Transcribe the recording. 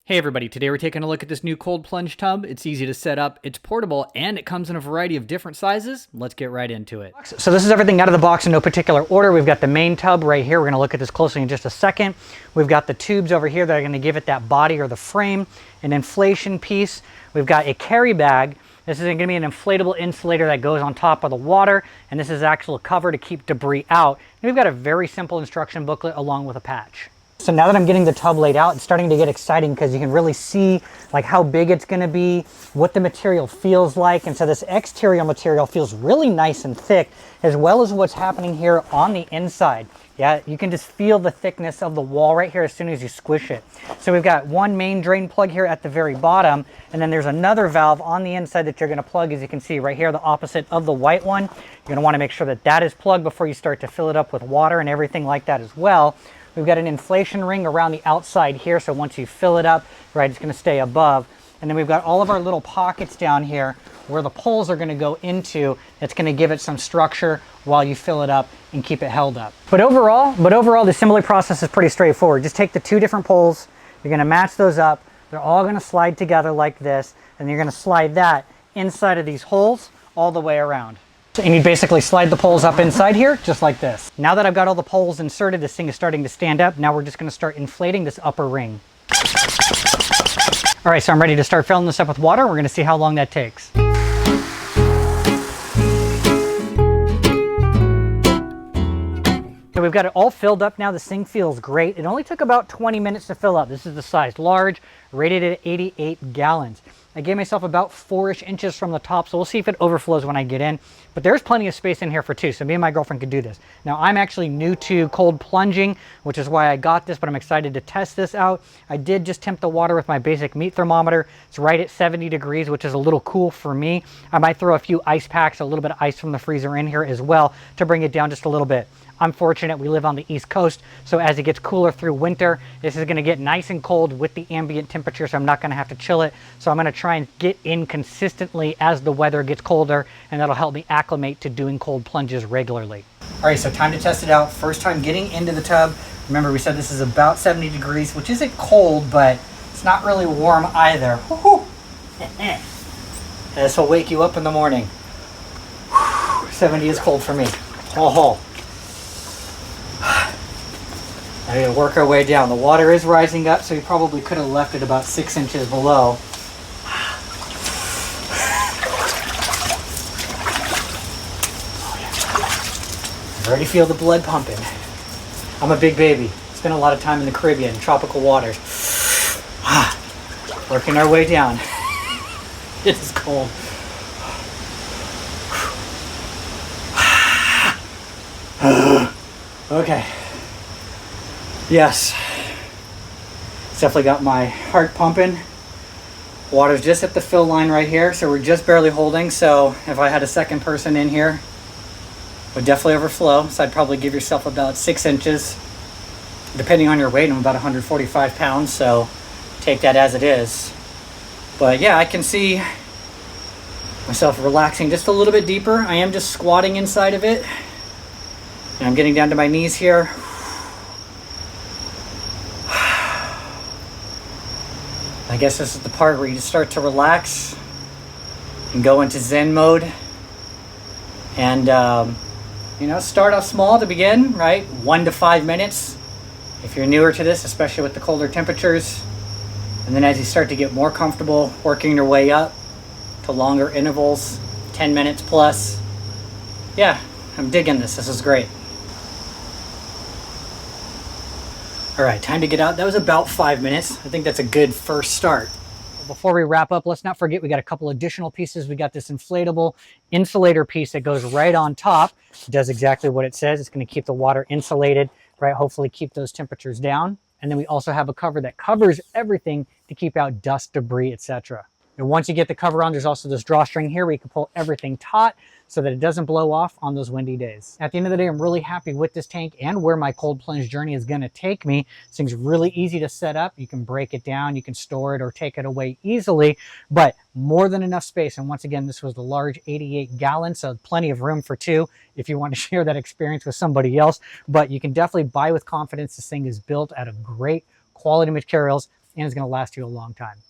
Hey everybody, today we're taking a look at this new cold plunge tub. It's easy to set up, it's portable, and it comes in a variety of different sizes. Let's get right into it. So this is everything out of the box in no particular order. We've got the main tub right here. We're going to look at this closely in just a second. We've got the tubes over here that are going to give it that body or the frame, an inflation piece. We've got a carry bag. This is going to be an inflatable insulator that goes on top of the water, and this is actual cover to keep debris out. And we've got a very simple instruction booklet along with a patch. So now that I'm getting the tub laid out, it's starting to get exciting because you can really see like how big it's going to be, what the material feels like. And so this exterior material feels really nice and thick, as well as what's happening here on the inside. Yeah, you can just feel the thickness of the wall right here as soon as you squish it. So we've got one main drain plug here at the very bottom, and then there's another valve on the inside that you're going to plug, as you can see right here, the opposite of the white one. You're going to want to make sure that that is plugged before you start to fill it up with water and everything like that as well. We've got an inflation ring around the outside here, so once you fill it up, right, it's going to stay above. And then we've got all of our little pockets down here where the poles are going to go into. It's going to give it some structure while you fill it up and keep it held up. But overall, the assembly process is pretty straightforward. Just take the two different poles, you're going to match those up. They're all going to slide together like this, and you're going to slide that inside of these holes all the way around. And you basically slide the poles up inside here, just like this. Now that I've got all the poles inserted, this thing is starting to stand up. Now we're just going to start inflating this upper ring. All right, so I'm ready to start filling this up with water. We're going to see how long that takes. So we've got it all filled up now. This thing feels great. It only took about 20 minutes to fill up. This is the size large, rated at 88 gallons. I gave myself about 4-ish inches from the top, so we'll see if it overflows when I get in. But there's plenty of space in here for two, so me and my girlfriend could do this. Now, I'm actually new to cold plunging, which is why I got this, but I'm excited to test this out. I did just temp the water with my basic meat thermometer. It's right at 70 degrees, which is a little cool for me. I might throw a few ice packs, a little bit of ice from the freezer in here as well to bring it down just a little bit. I'm fortunate we live on the East Coast, so as it gets cooler through winter, this is going to get nice and cold with the ambient temperature, so I'm not going to have to chill it. So I'm going to try and get in consistently as the weather gets colder, and that'll help me acclimate to doing cold plunges regularly. All right, so time to test it out. First time getting into the tub. Remember, we said this is about 70 degrees, which isn't cold, but it's not really warm either. This will wake you up in the morning. 70 is cold for me. Oh. I need to work our way down. The water is rising up, so we probably could have left it about 6 inches below. I already feel the blood pumping. I'm a big baby. Spent a lot of time in the Caribbean, tropical waters. Working our way down. It is cold. Okay. Yes, it's definitely got my heart pumping. Water's just at the fill line right here, so we're just barely holding. So if I had a second person in here, it would definitely overflow. So I'd probably give yourself about 6 inches, depending on your weight. I'm about 145 pounds, so take that as it is. But yeah, I can see myself relaxing just a little bit deeper. I am just squatting inside of it, and I'm getting down to my knees here. I guess this is the part where you just start to relax and go into Zen mode. And, start off small to begin, right? 1 to 5 minutes if you're newer to this, especially with the colder temperatures. And then as you start to get more comfortable, working your way up to longer intervals, 10 minutes plus. Yeah, I'm digging this. This is great. All right, time to get out. That was about 5 minutes. I think that's a good first start. Before we wrap up, let's not forget we got a couple additional pieces. We got this inflatable insulator piece that goes right on top. It does exactly what it says. It's going to keep the water insulated, right? Hopefully keep those temperatures down. And then we also have a cover that covers everything to keep out dust, debris, etc. And once you get the cover on, there's also this drawstring here where you can pull everything taut so that it doesn't blow off on those windy days. At the end of the day, I'm really happy with this tank and where my cold plunge journey is going to take me. This thing's really easy to set up. You can break it down, you can store it or take it away easily, but more than enough space. And once again, this was the large 88 gallons, so plenty of room for two if you want to share that experience with somebody else. But you can definitely buy with confidence. This thing is built out of great quality materials and it's going to last you a long time.